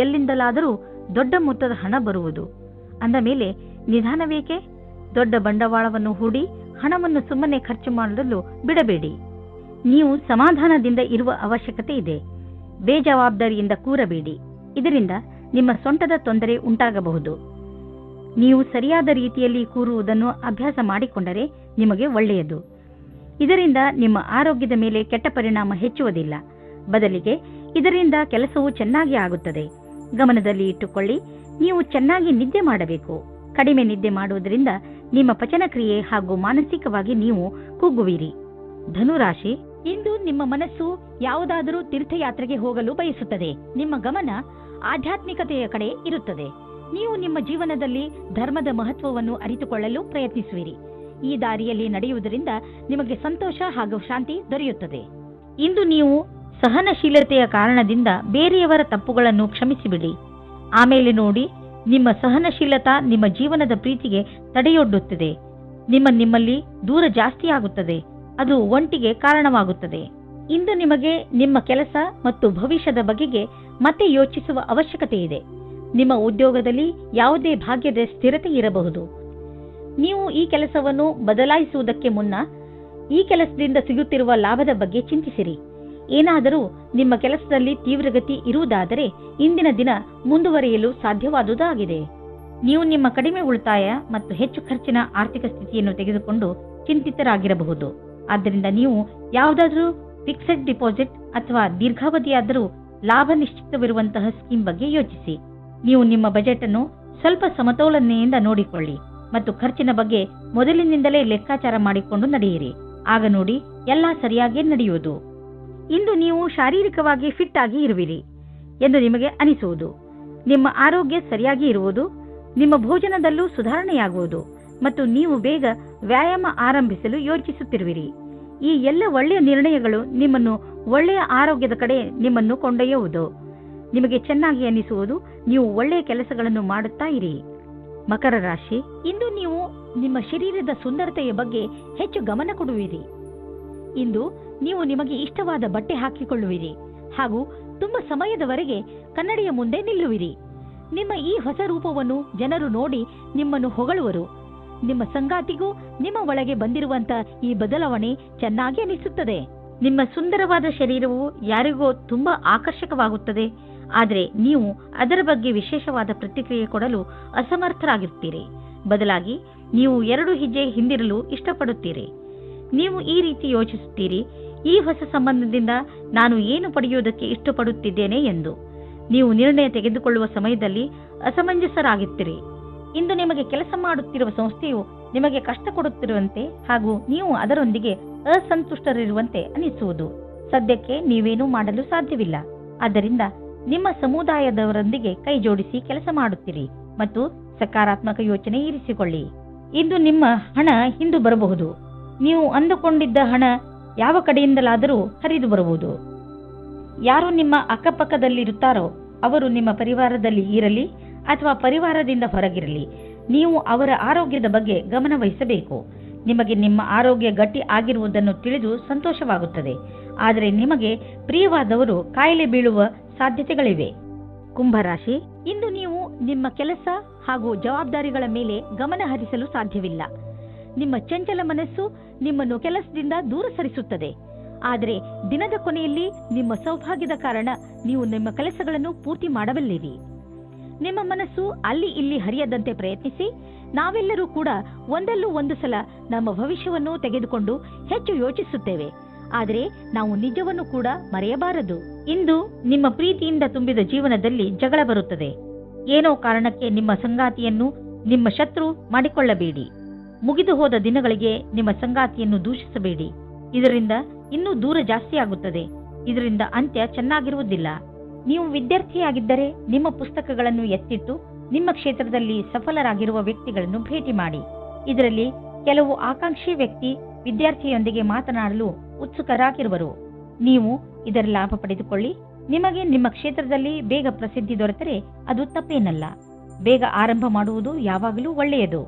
ಎಲ್ಲಿಂದಲಾದರೂ ದೊಡ್ಡ ಮೊತ್ತದ ಹಣ ಬರುವುದು. ಅಂದ ಮೇಲೆ ನಿಧಾನವೇಕೆ? ದೊಡ್ಡ ಬಂಡವಾಳವನ್ನು ಹೂಡಿ ಹಣವನ್ನು ಸುಮ್ಮನೆ ಖರ್ಚು ಮಾಡಲು ಬಿಡಬೇಡಿ. ನೀವು ಸಮಾಧಾನದಿಂದ ಇರುವ ಅವಶ್ಯಕತೆ ಇದೆ. ಬೇಜವಾಬ್ದಾರಿಯಿಂದ ಕೂರಬೇಡಿ. ಇದರಿಂದ ನಿಮ್ಮ ಸೊಂಟದ ತೊಂದರೆ ಉಂಟಾಗಬಹುದು. ನೀವು ಸರಿಯಾದ ರೀತಿಯಲ್ಲಿ ಕೂರುವುದನ್ನು ಅಭ್ಯಾಸ ಮಾಡಿಕೊಂಡರೆ ನಿಮಗೆ ಒಳ್ಳೆಯದು. ಇದರಿಂದ ನಿಮ್ಮ ಆರೋಗ್ಯದ ಮೇಲೆ ಕೆಟ್ಟ ಪರಿಣಾಮ ಹೆಚ್ಚುವುದಿಲ್ಲ. ಬದಲಿಗೆ ಇದರಿಂದ ಕೆಲಸವು ಚೆನ್ನಾಗಿ ಆಗುತ್ತದೆ. ಗಮನದಲ್ಲಿ ಇಟ್ಟುಕೊಳ್ಳಿ, ನೀವು ಚೆನ್ನಾಗಿ ನಿದ್ದೆ ಮಾಡಬೇಕು. ಕಡಿಮೆ ನಿದ್ದೆ ಮಾಡುವುದರಿಂದ ನಿಮ್ಮ ಪಚನಕ್ರಿಯೆ ಹಾಗೂ ಮಾನಸಿಕವಾಗಿ ನೀವು ಕುಗ್ಗುವಿರಿ. ಧನುರಾಶಿ, ಇಂದು ನಿಮ್ಮ ಮನಸ್ಸು ಯಾವುದಾದರೂ ತೀರ್ಥಯಾತ್ರೆಗೆ ಹೋಗಲು ಬಯಸುತ್ತದೆ. ನಿಮ್ಮ ಗಮನ ಆಧ್ಯಾತ್ಮಿಕತೆಯ ಕಡೆ ಇರುತ್ತದೆ. ನೀವು ನಿಮ್ಮ ಜೀವನದಲ್ಲಿ ಧರ್ಮದ ಮಹತ್ವವನ್ನು ಅರಿತುಕೊಳ್ಳಲು ಪ್ರಯತ್ನಿಸುವಿರಿ. ಈ ದಾರಿಯಲ್ಲಿ ನಡೆಯುವುದರಿಂದ ನಿಮಗೆ ಸಂತೋಷ ಹಾಗೂ ಶಾಂತಿ ದೊರೆಯುತ್ತದೆ. ಇಂದು ನೀವು ಸಹನಶೀಲತೆಯ ಕಾರಣದಿಂದ ಬೇರೆಯವರ ತಪ್ಪುಗಳನ್ನು ಕ್ಷಮಿಸಿಬಿಡಿ. ಆಮೇಲೆ ನೋಡಿ, ನಿಮ್ಮ ಸಹನಶೀಲತಾ ನಿಮ್ಮ ಜೀವನದ ಪ್ರೀತಿಗೆ ತಡೆಯೊಡ್ಡುತ್ತದೆ. ನಿಮ್ಮಲ್ಲಿ ದೂರ ಜಾಸ್ತಿಯಾಗುತ್ತದೆ. ಅದು ಒಂಟಿಗೆ ಕಾರಣವಾಗುತ್ತದೆ. ಇಂದು ನಿಮಗೆ ನಿಮ್ಮ ಕೆಲಸ ಮತ್ತು ಭವಿಷ್ಯದ ಬಗೆಗೆ ಮತ್ತೆ ಯೋಚಿಸುವ ಅವಶ್ಯಕತೆ ಇದೆ. ನಿಮ್ಮ ಉದ್ಯೋಗದಲ್ಲಿ ಯಾವುದೇ ಭಾಗ್ಯದ ಸ್ಥಿರತೆ ಇರಬಹುದು. ನೀವು ಈ ಕೆಲಸವನ್ನು ಬದಲಾಯಿಸುವುದಕ್ಕೆ ಮುನ್ನ ಈ ಕೆಲಸದಿಂದ ಸಿಗುತ್ತಿರುವ ಲಾಭದ ಬಗ್ಗೆ ಚಿಂತಿಸಿರಿ. ಏನಾದರೂ ನಿಮ್ಮ ಕೆಲಸದಲ್ಲಿ ತೀವ್ರಗತಿ ಇರುವುದಾದರೆ ಇಂದಿನ ದಿನ ಮುಂದುವರಿಯಲು ಸಾಧ್ಯವಾದುದಾಗಿದೆ. ನೀವು ನಿಮ್ಮ ಕಡಿಮೆ ಉಳಿತಾಯ ಮತ್ತು ಹೆಚ್ಚು ಖರ್ಚಿನ ಆರ್ಥಿಕ ಸ್ಥಿತಿಯನ್ನು ತೆಗೆದುಕೊಂಡು ಚಿಂತಿತರಾಗಿರಬಹುದು. ಆದ್ದರಿಂದ ನೀವು ಯಾವುದಾದ್ರೂ ಫಿಕ್ಸೆಡ್ ಡಿಪಾಸಿಟ್ ಅಥವಾ ದೀರ್ಘಾವಧಿಯಾದರೂ ಲಾಭ ನಿಶ್ಚಿತವಿರುವಂತಹ ಸ್ಕೀಮ್ ಬಗ್ಗೆ ಯೋಚಿಸಿ. ನೀವು ನಿಮ್ಮ ಬಜೆಟ್ ಅನ್ನು ಸ್ವಲ್ಪ ಸಮತೋಲನೆಯಿಂದ ನೋಡಿಕೊಳ್ಳಿ ಮತ್ತು ಖರ್ಚಿನ ಬಗ್ಗೆ ಮೊದಲಿನಿಂದಲೇ ಲೆಕ್ಕಾಚಾರ ಮಾಡಿಕೊಂಡು ನಡೆಯಿರಿ. ಆಗ ನೋಡಿ ಎಲ್ಲ ಸರಿಯಾಗಿ ನಡೆಯುವುದು. ಇಂದು ನೀವು ಶಾರೀರಿಕವಾಗಿ ಫಿಟ್ ಆಗಿ ಇರುವಿರಿ ಎಂದು ನಿಮಗೆ ಅನಿಸುವುದು. ನಿಮ್ಮ ಆರೋಗ್ಯ ಸರಿಯಾಗಿ ಇರುವುದು, ನಿಮ್ಮ ಭೋಜನದಲ್ಲೂ ಸುಧಾರಣೆಯಾಗುವುದು ಮತ್ತು ನೀವು ಬೇಗ ವ್ಯಾಯಾಮ ಆರಂಭಿಸಲು ಯೋಚಿಸುತ್ತಿರುವಿರಿ. ಈ ಎಲ್ಲ ಒಳ್ಳೆಯ ನಿರ್ಣಯಗಳು ನಿಮ್ಮನ್ನು ಒಳ್ಳೆಯ ಆರೋಗ್ಯದ ಕಡೆ ನಿಮ್ಮನ್ನು ಕೊಂಡೊಯ್ಯುವುದು. ನಿಮಗೆ ಚೆನ್ನಾಗಿ ಅನಿಸುವುದು. ನೀವು ಒಳ್ಳೆಯ ಕೆಲಸಗಳನ್ನು ಮಾಡುತ್ತಾ ಇರಿ. ಮಕರ ರಾಶಿ, ಇಂದು ನೀವು ನಿಮ್ಮ ಶರೀರದ ಸುಂದರತೆಯ ಬಗ್ಗೆ ಹೆಚ್ಚು ಗಮನ ಕೊಡುವಿರಿ. ಇಂದು ನೀವು ನಿಮಗೆ ಇಷ್ಟವಾದ ಬಟ್ಟೆ ಹಾಕಿಕೊಳ್ಳುವಿರಿ ಹಾಗೂ ತುಂಬ ಸಮಯದವರೆಗೆ ಕನ್ನಡಿಯ ಮುಂದೆ ನಿಲ್ಲುವಿರಿ. ನಿಮ್ಮ ಈ ಹೊಸ ರೂಪವನ್ನು ಜನರು ನೋಡಿ ನಿಮ್ಮನ್ನು ಹೊಗಳುವರು. ನಿಮ್ಮ ಸಂಗಾತಿಗೂ ನಿಮ್ಮ ಒಳಗೆ ಬಂದಿರುವಂತ ಈ ಬದಲಾವಣೆ ಚೆನ್ನಾಗಿ ಅನಿಸುತ್ತದೆ. ನಿಮ್ಮ ಸುಂದರವಾದ ಶರೀರವು ಯಾರಿಗೋ ತುಂಬಾ ಆಕರ್ಷಕವಾಗುತ್ತದೆ. ಆದರೆ ನೀವು ಅದರ ಬಗ್ಗೆ ವಿಶೇಷವಾದ ಪ್ರತಿಕ್ರಿಯೆ ಕೊಡಲು ಅಸಮರ್ಥರಾಗಿರ್ತೀರಿ. ಬದಲಾಗಿ ನೀವು 2 ಹೆಜ್ಜೆ ಹಿಂದಿರಲು ಇಷ್ಟಪಡುತ್ತೀರಿ. ನೀವು ಈ ರೀತಿ ಯೋಚಿಸುತ್ತೀರಿ, ಈ ಹೊಸ ಸಂಬಂಧದಿಂದ ನಾನು ಏನು ಪಡೆಯುವುದಕ್ಕೆ ಇಷ್ಟಪಡುತ್ತಿದ್ದೇನೆ ಎಂದು. ನೀವು ನಿರ್ಣಯ ತೆಗೆದುಕೊಳ್ಳುವ ಸಮಯದಲ್ಲಿ ಅಸಮಂಜಸರಾಗುತ್ತೀರಿ. ಇಂದು ನಿಮಗೆ ಕೆಲಸ ಮಾಡುತ್ತಿರುವ ಸಂಸ್ಥೆಯು ನಿಮಗೆ ಕಷ್ಟ ಕೊಡುತ್ತಿರುವಂತೆ ಹಾಗೂ ನೀವು ಅದರೊಂದಿಗೆ ಅಸಂತುಷ್ಟರಿರುವಂತೆ ಅನಿಸುವುದು. ಸದ್ಯಕ್ಕೆ ನೀವೇನೂ ಮಾಡಲು ಸಾಧ್ಯವಿಲ್ಲ. ಆದ್ದರಿಂದ ನಿಮ್ಮ ಸಮುದಾಯದವರೊಂದಿಗೆ ಕೈ ಜೋಡಿಸಿ ಕೆಲಸ ಮಾಡುತ್ತೀರಿ ಮತ್ತು ಸಕಾರಾತ್ಮಕ ಯೋಚನೆ ಇರಿಸಿಕೊಳ್ಳಿ. ಇಂದು ನಿಮ್ಮ ಹಣ ಹಿಂದು ಬರಬಹುದು. ನೀವು ಅಂದುಕೊಂಡಿದ್ದ ಹಣ ಯಾವ ಕಡೆಯಿಂದಲಾದರೂ ಹರಿದು ಬರುವುದು. ಯಾರು ನಿಮ್ಮ ಅಕ್ಕಪಕ್ಕದಲ್ಲಿರುತ್ತಾರೋ ಅವರು ನಿಮ್ಮ ಪರಿವಾರದಲ್ಲಿ ಇರಲಿ ಅಥವಾ ಪರಿವಾರದಿಂದ ಹೊರಗಿರಲಿ, ನೀವು ಅವರ ಆರೋಗ್ಯದ ಬಗ್ಗೆ ಗಮನ ವಹಿಸಬೇಕು. ನಿಮಗೆ ನಿಮ್ಮ ಆರೋಗ್ಯ ಗಟ್ಟಿ ಆಗಿರುವುದನ್ನು ತಿಳಿದು ಸಂತೋಷವಾಗುತ್ತದೆ. ಆದರೆ ನಿಮಗೆ ಪ್ರಿಯವಾದವರು ಕಾಯಿಲೆ ಬೀಳುವ ಸಾಧ್ಯತೆಗಳಿವೆ. ಕುಂಭರಾಶಿ, ಇಂದು ನೀವು ನಿಮ್ಮ ಕೆಲಸ ಹಾಗೂ ಜವಾಬ್ದಾರಿಗಳ ಮೇಲೆ ಗಮನ ಹರಿಸಲು ಸಾಧ್ಯವಿಲ್ಲ. ನಿಮ್ಮ ಚಂಚಲ ಮನಸ್ಸು ನಿಮ್ಮನ್ನು ಕೆಲಸದಿಂದ ದೂರ ಸರಿಸುತ್ತದೆ. ಆದರೆ ದಿನದ ಕೊನೆಯಲ್ಲಿ ನಿಮ್ಮ ಸೌಭಾಗ್ಯದ ಕಾರಣ ನೀವು ನಿಮ್ಮ ಕೆಲಸಗಳನ್ನು ಪೂರ್ತಿ ಮಾಡಬಲ್ಲಿರಿ. ನಿಮ್ಮ ಮನಸ್ಸು ಅಲ್ಲಿ ಇಲ್ಲಿ ಹರಿಯದಂತೆ ಪ್ರಯತ್ನಿಸಿ. ನಾವೆಲ್ಲರೂ ಕೂಡ ಒಂದಲ್ಲೂ ಒಂದು ಸಲ ನಮ್ಮ ಭವಿಷ್ಯವನ್ನು ತೆಗೆದುಕೊಂಡು ಹೆಚ್ಚು ಯೋಚಿಸುತ್ತೇವೆ. ಆದರೆ ನಾವು ನಿಜವನ್ನು ಕೂಡ ಮರೆಯಬಾರದು. ಇಂದು ನಿಮ್ಮ ಪ್ರೀತಿಯಿಂದ ತುಂಬಿದ ಜೀವನದಲ್ಲಿ ಜಗಳ ಬರುತ್ತದೆ. ಏನೋ ಕಾರಣಕ್ಕೆ ನಿಮ್ಮ ಸಂಗಾತಿಯನ್ನು ನಿಮ್ಮ ಶತ್ರು ಮಾಡಿಕೊಳ್ಳಬೇಡಿ. ಮುಗಿದು ಹೋದ ದಿನಗಳಿಗೆ ನಿಮ್ಮ ಸಂಗಾತಿಯನ್ನು ದೂಷಿಸಬೇಡಿ. ಇದರಿಂದ ಇನ್ನೂ ದೂರ ಜಾಸ್ತಿ ಆಗುತ್ತದೆ. ಇದರಿಂದ ಅಂತ್ಯ ಚೆನ್ನಾಗಿರುವುದಿಲ್ಲ. ನೀವು ವಿದ್ಯಾರ್ಥಿಯಾಗಿದ್ದರೆ ನಿಮ್ಮ ಪುಸ್ತಕಗಳನ್ನು ಎತ್ತಿಟ್ಟು ನಿಮ್ಮ ಕ್ಷೇತ್ರದಲ್ಲಿ ಸಫಲರಾಗಿರುವ ವ್ಯಕ್ತಿಗಳನ್ನು ಭೇಟಿ ಮಾಡಿ. ಇದರಲ್ಲಿ ಕೆಲವು ಆಕಾಂಕ್ಷಿ ವ್ಯಕ್ತಿ ವಿದ್ಯಾರ್ಥಿಯೊಂದಿಗೆ ಮಾತನಾಡಲು ಉತ್ಸುಕರಾಗಿರುವರು. ನೀವು ಇದರ ಲಾಭ ಪಡೆದುಕೊಳ್ಳಿ. ನಿಮಗೆ ನಿಮ್ಮ ಕ್ಷೇತ್ರದಲ್ಲಿ ಬೇಗ ಪ್ರಸಿದ್ಧಿ ದೊರೆತರೆ ಅದು ತಪ್ಪೇನಲ್ಲ. ಬೇಗ ಆರಂಭ ಮಾಡುವುದು ಯಾವಾಗಲೂ ಒಳ್ಳೆಯದು.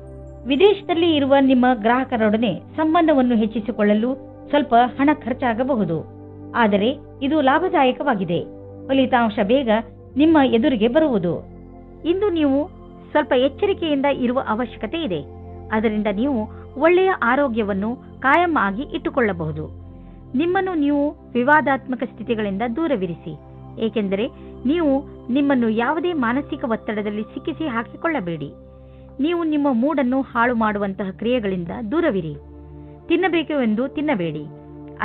ವಿದೇಶದಲ್ಲಿ ಇರುವ ನಿಮ್ಮ ಗ್ರಾಹಕರೊಡನೆ ಸಂಬಂಧವನ್ನು ಹೆಚ್ಚಿಸಿಕೊಳ್ಳಲು ಸ್ವಲ್ಪ ಹಣ ಖರ್ಚಾಗಬಹುದು. ಆದರೆ ಇದು ಲಾಭದಾಯಕವಾಗಿದೆ. ಫಲಿತಾಂಶ ಬೇಗ ನಿಮ್ಮ ಎದುರಿಗೆ ಬರುವುದು. ಇಂದು ನೀವು ಸ್ವಲ್ಪ ಎಚ್ಚರಿಕೆಯಿಂದ ಇರುವ ಅವಶ್ಯಕತೆ ಇದೆ. ಅದರಿಂದ ನೀವು ಒಳ್ಳೆಯ ಆರೋಗ್ಯವನ್ನು ಕಾಯಂ ಆಗಿ ಇಟ್ಟುಕೊಳ್ಳಬಹುದು. ನಿಮ್ಮನ್ನು ನೀವು ವಿವಾದಾತ್ಮಕ ಸ್ಥಿತಿಗಳಿಂದ ದೂರವಿರಿಸಿ. ಏಕೆಂದರೆ ನೀವು ನಿಮ್ಮನ್ನು ಯಾವುದೇ ಮಾನಸಿಕ ಒತ್ತಡದಲ್ಲಿ ಸಿಕ್ಕಿಸಿ ಹಾಕಿಕೊಳ್ಳಬೇಡಿ. ನೀವು ನಿಮ್ಮ ಮೂಡನ್ನು ಹಾಳು ಮಾಡುವಂತಹ ಕ್ರಿಯೆಗಳಿಂದ ದೂರವಿರಿ. ತಿನ್ನಬೇಕು ಎಂದು ತಿನ್ನಬೇಡಿ.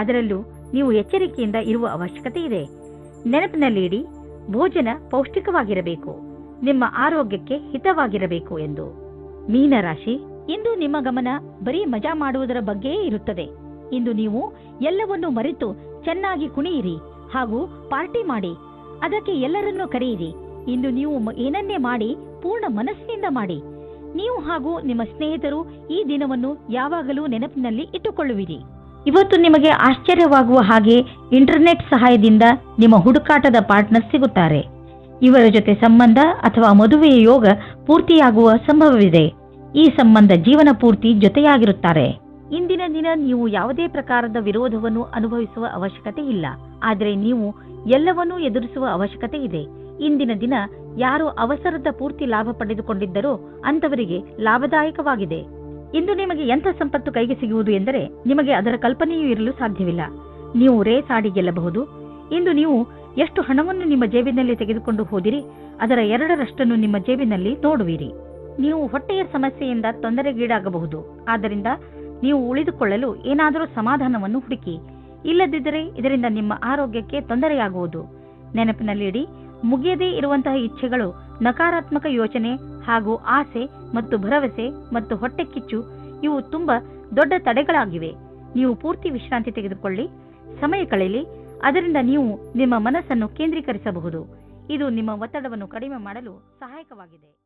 ಅದರಲ್ಲೂ ನೀವು ಎಚ್ಚರಿಕೆಯಿಂದ ಇರುವ ಅವಶ್ಯಕತೆ ಇದೆ. ನೆನಪಿನಲ್ಲಿಡಿ, ಭೋಜನ ಪೌಷ್ಟಿಕವಾಗಿರಬೇಕು, ನಿಮ್ಮ ಆರೋಗ್ಯಕ್ಕೆ ಹಿತವಾಗಿರಬೇಕು ಎಂದು. ಮೀನರಾಶಿ, ಇಂದು ನಿಮ್ಮ ಗಮನ ಬರೀ ಮಜಾ ಮಾಡುವುದರ ಬಗ್ಗೆಯೇ ಇರುತ್ತದೆ. ಇಂದು ನೀವು ಎಲ್ಲವನ್ನೂ ಮರೆತು ಚೆನ್ನಾಗಿ ಕುಣಿಯಿರಿ ಹಾಗೂ ಪಾರ್ಟಿ ಮಾಡಿ. ಅದಕ್ಕೆ ಎಲ್ಲರನ್ನೂ ಕರೆಯಿರಿ. ಇಂದು ನೀವು ಏನನ್ನೇ ಮಾಡಿ ಪೂರ್ಣ ಮನಸ್ಸಿನಿಂದ ಮಾಡಿ. ನೀವು ಹಾಗೂ ನಿಮ್ಮ ಸ್ನೇಹಿತರು ಈ ದಿನವನ್ನು ಯಾವಾಗಲೂ ನೆನಪಿನಲ್ಲಿ ಇಟ್ಟುಕೊಳ್ಳುವಿರಿ. ಇವತ್ತು ನಿಮಗೆ ಆಶ್ಚರ್ಯವಾಗುವ ಹಾಗೆ ಇಂಟರ್ನೆಟ್ ಸಹಾಯದಿಂದ ನಿಮ್ಮ ಹುಡುಕಾಟದ ಪಾರ್ಟ್ನರ್ ಸಿಗುತ್ತಾರೆ. ಇವರ ಜೊತೆ ಸಂಬಂಧ ಅಥವಾ ಮದುವೆಯ ಯೋಗ ಪೂರ್ತಿಯಾಗುವ ಸಂಭವವಿದೆ. ಈ ಸಂಬಂಧ ಜೀವನ ಪೂರ್ತಿ ಜೊತೆಯಾಗಿರುತ್ತಾರೆ. ಇಂದಿನ ದಿನ ನೀವು ಯಾವುದೇ ಪ್ರಕಾರದ ವಿರೋಧವನ್ನು ಅನುಭವಿಸುವ ಅವಶ್ಯಕತೆ ಇಲ್ಲ. ಆದರೆ ನೀವು ಎಲ್ಲವನ್ನೂ ಎದುರಿಸುವ ಅವಶ್ಯಕತೆ ಇದೆ. ಇಂದಿನ ದಿನ ಯಾರು ಅವಸರದ ಪೂರ್ತಿ ಲಾಭ ಪಡೆದುಕೊಂಡಿದ್ದರೋ ಅಂತವರಿಗೆ ಲಾಭದಾಯಕವಾಗಿದೆ. ಇಂದು ನಿಮಗೆ ಎಂಥ ಸಂಪತ್ತು ಕೈಗೆ ಸಿಗುವುದು ಎಂದರೆ ನಿಮಗೆ ಅದರ ಕಲ್ಪನೆಯೂ ಇರಲು ಸಾಧ್ಯವಿಲ್ಲ. ನೀವು ರೇಸ್ ಆಡಿ ಗೆಲ್ಲಬಹುದು. ಇಂದು ನೀವು ಎಷ್ಟು ಹಣವನ್ನು ನಿಮ್ಮ ಜೇಬಿನಲ್ಲಿ ತೆಗೆದುಕೊಂಡು ಹೋದಿರಿ ಅದರ 2ರಷ್ಟನ್ನು ನಿಮ್ಮ ಜೇಬಿನಲ್ಲಿ ನೋಡುವಿರಿ. ನೀವು ಹೊಟ್ಟೆಯ ಸಮಸ್ಯೆಯಿಂದ ತೊಂದರೆಗೀಡಾಗಬಹುದು. ಆದ್ದರಿಂದ ನೀವು ಉಳಿದುಕೊಳ್ಳಲು ಏನಾದರೂ ಸಮಾಧಾನವನ್ನು ಹುಡುಕಿ. ಇಲ್ಲದಿದ್ದರೆ ಇದರಿಂದ ನಿಮ್ಮ ಆರೋಗ್ಯಕ್ಕೆ ತೊಂದರೆಯಾಗುವುದು. ನೆನಪಿನಲ್ಲಿಡಿ, ಮುಗಿಯದೇ ಇರುವಂತಹ ಇಚ್ಛೆಗಳು ನಕಾರಾತ್ಮಕ ಯೋಚನೆ ಹಾಗೂ ಆಸೆ ಮತ್ತು ಭರವಸೆ ಮತ್ತು ಹೊಟ್ಟೆ ಕಿಚ್ಚು ಇವು ತುಂಬಾ ದೊಡ್ಡ ತಡೆಗಳಾಗಿವೆ. ನೀವು ಪೂರ್ತಿ ವಿಶ್ರಾಂತಿ ತೆಗೆದುಕೊಳ್ಳಿ, ಸಮಯ ಕಳೆಯಲಿ. ಅದರಿಂದ ನೀವು ನಿಮ್ಮ ಮನಸ್ಸನ್ನು ಕೇಂದ್ರೀಕರಿಸಬಹುದು. ಇದು ನಿಮ್ಮ ಒತ್ತಡವನ್ನು ಕಡಿಮೆ ಮಾಡಲು ಸಹಾಯಕವಾಗಿದೆ.